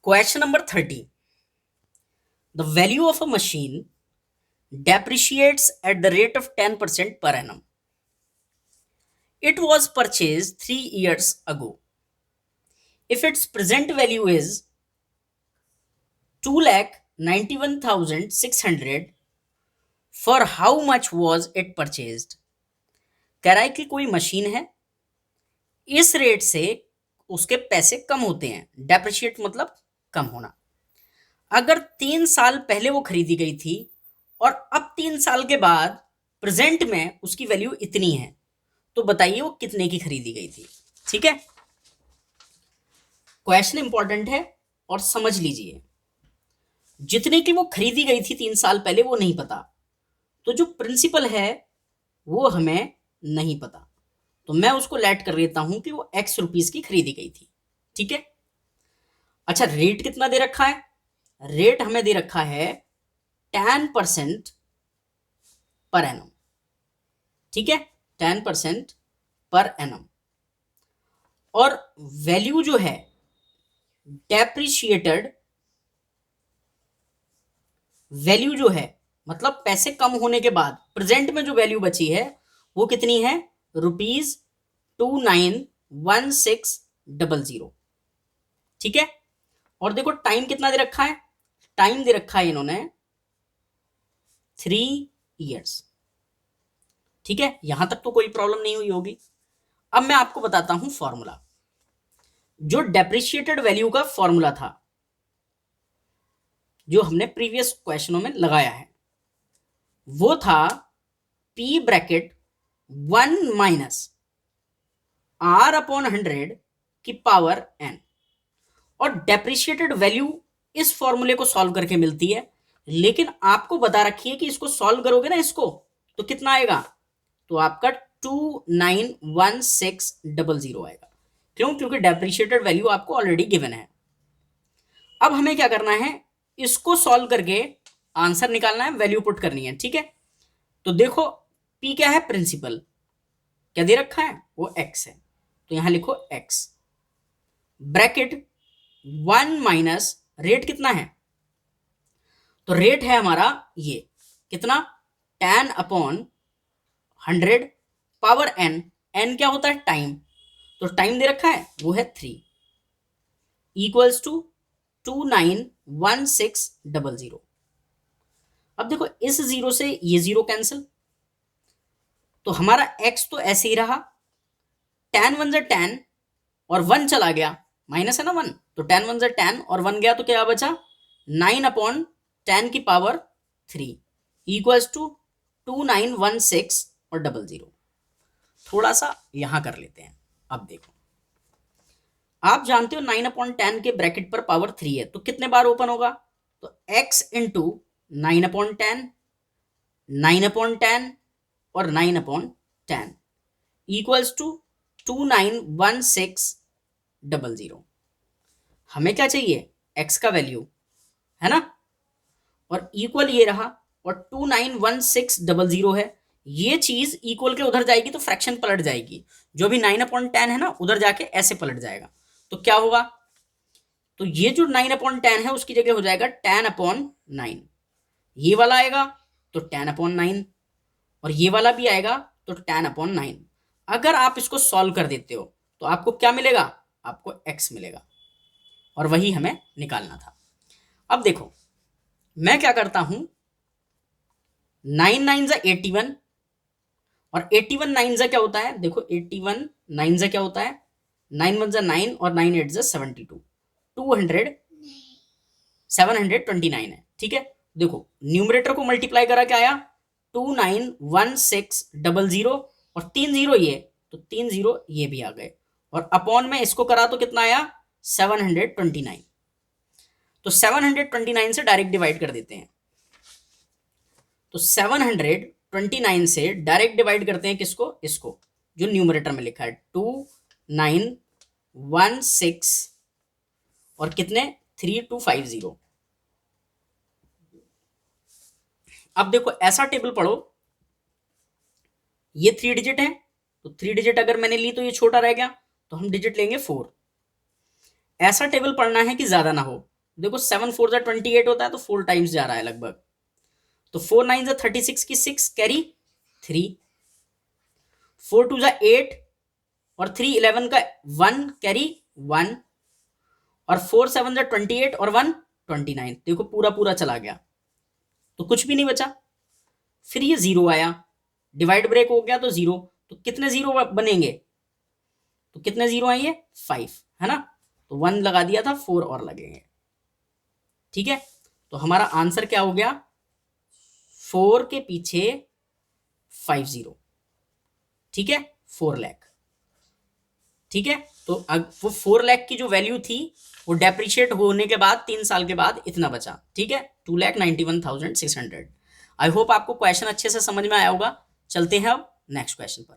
Question number 30. The value of a machine depreciates at the rate of 10% per annum. It was purchased 3 years ago. If its present value is 2,91,600, for how much was it purchased? कह रहा है कि कोई machine है, इस rate से उसके पैसे कम होते हैं. डेप्रिशिएट मतलब कम होना. अगर 3 साल पहले वो खरीदी गई थी और अब 3 साल के बाद प्रेजेंट में उसकी वैल्यू इतनी है, तो बताइए वो कितने की खरीदी गई थी. ठीक है, क्वेश्चन इंपॉर्टेंट है और समझ लीजिए. जितने की वो खरीदी गई थी 3 साल पहले वो नहीं पता, तो जो प्रिंसिपल है वो हमें नहीं पता, तो मैं उसको लेट कर देता हूं कि वो एक्स रुपीस की खरीदी गई थी. ठीक है. अच्छा, रेट कितना दे रखा है? रेट हमें दे रखा है 10% पर एनम. ठीक है, 10% पर एनम. और वैल्यू जो है डेप्रिशिएटेड वैल्यू जो है मतलब पैसे कम होने के बाद प्रेजेंट में जो वैल्यू बची है वो कितनी है? ₹291600. ठीक है. और देखो टाइम कितना दे रखा है? टाइम दे रखा है इन्होंने 3 years. ठीक है, यहां तक तो कोई प्रॉब्लम नहीं हुई होगी. अब मैं आपको बताता हूं फॉर्मूला. जो डेप्रिशिएटेड वैल्यू का फॉर्मूला था जो हमने प्रीवियस क्वेश्चनों में लगाया है वो था P ब्रैकेट 1 माइनस R/100 की पावर n. और डेप्रिशिएटेड वैल्यू इस फॉर्मूले को सॉल्व करके मिलती है, लेकिन आपको बता रखी है कि इसको सॉल्व करोगे ना इसको तो कितना आएगा? तो आपका 291600 आएगा. क्यों? क्योंकि डेप्रिशिएटेड वैल्यू आपको ऑलरेडी गिवन है. अब हमें क्या करना है? इसको सॉल्व करके आंसर निकालना है, वैल्यू पुट करनी है. ठीक है, तो देखो P क्या है? प्रिंसिपल. क्या दे रखा है? वो x है, तो यहां लिखो x ब्रैकेट 1 माइनस रेट कितना है? तो रेट है हमारा ये कितना? 10/100 पावर n. n क्या होता है? टाइम. तो टाइम दे रखा है वो है 3 इक्वल्स टू 291600. अब देखो इस जीरो से ये जीरो कैंसिल, तो हमारा x तो ऐसे ही रहा. 10 1 10 और 1 चला गया, माइनस है ना 1, तो 10 1 10 और 1 गया तो क्या बचा? 9/10 की पावर 3 इक्वल्स टू 2916 और 00. थोड़ा सा यहां कर लेते हैं. अब देखो, आप जानते हो 9/10 के ब्रैकेट पर पावर 3 है, तो कितने बार ओपन होगा? तो x इंटू 9/10, 9/10 और 9/10 इक्वल्स टू 291600. हमें क्या चाहिए? x का वैल्यू है ना, और इक्वल ये रहा और 291600 है. ये चीज इक्वल के उधर जाएगी तो फ्रैक्शन पलट जाएगी. जो भी 9/10 है ना उधर जाके ऐसे पलट जाएगा, तो क्या होगा? तो ये जो 9/10 है उसकी जगह हो जाएगा 10/9. ये वाला आएगा तो 10/9 और ये वाला भी आएगा तो 10/9. अगर आप इसको सॉल्व कर देते हो तो आपको क्या मिलेगा? आपको x मिलेगा, और वही हमें निकालना था. अब देखो मैं क्या करता हूं, 9 9 81 और 81 9 क्या होता है? देखो 81 9 क्या होता है? 9 1 9 और 9 8 72, 200 729 है. ठीक है, देखो न्यूमरेटर को मल्टीप्लाई करा क्या आया? 291600 और 3 जीरो ये, तो 3 जीरो ये भी आ गए, और अपॉन में इसको करा तो कितना आया? 729. तो 729 से डायरेक्ट डिवाइड कर देते हैं. तो 729 से डायरेक्ट डिवाइड करते हैं किसको? इसको जो न्यूमरेटर में लिखा है 2916 और कितने? 3250. अब देखो ऐसा टेबल पढ़ो, ये 3 डिजिट है, तो 3 डिजिट अगर मैंने ली तो ये छोटा रह गया, तो हम डिजिट लेंगे 4. ऐसा टेबल पढ़ना है कि ज्यादा ना हो, देखो 7 4 जा 28 होता है, तो 4 टाइम्स जा रहा है लगभग, तो 4 9 जा 36 की 6 कैरी 3, 4 2 जा 8 और 3 11 का 1 कैरी 1, और 4 7 जा 28 और 1 29, देखो पूरा पूरा चला गया, तो कुछ भी नहीं बचा। फिर ये जीरो आया, डिवाइड ब्रेक हो गया तो जीरो, तो कितने जीरो बनेंगे, तो कितने जीरो आएंगे 5, है ना, तो 1 लगा दिया था, 4 और लगेंगे। ठीक है, तो हमारा आंसर क्या हो गया, 4 के पीछे 5 जीरो। ठीक है, 4 लाख। ठीक है, तो अब वो 4 लाख की जो वैल्यू थी वो डेप्रिशिएट होने के बाद 3 साल के बाद इतना बचा। ठीक है, 2,91,600। आई होप आपको क्वेश्चन अच्छे से समझ में आया होगा। चलते हैं अब नेक्स्ट क्वेश्चन पर।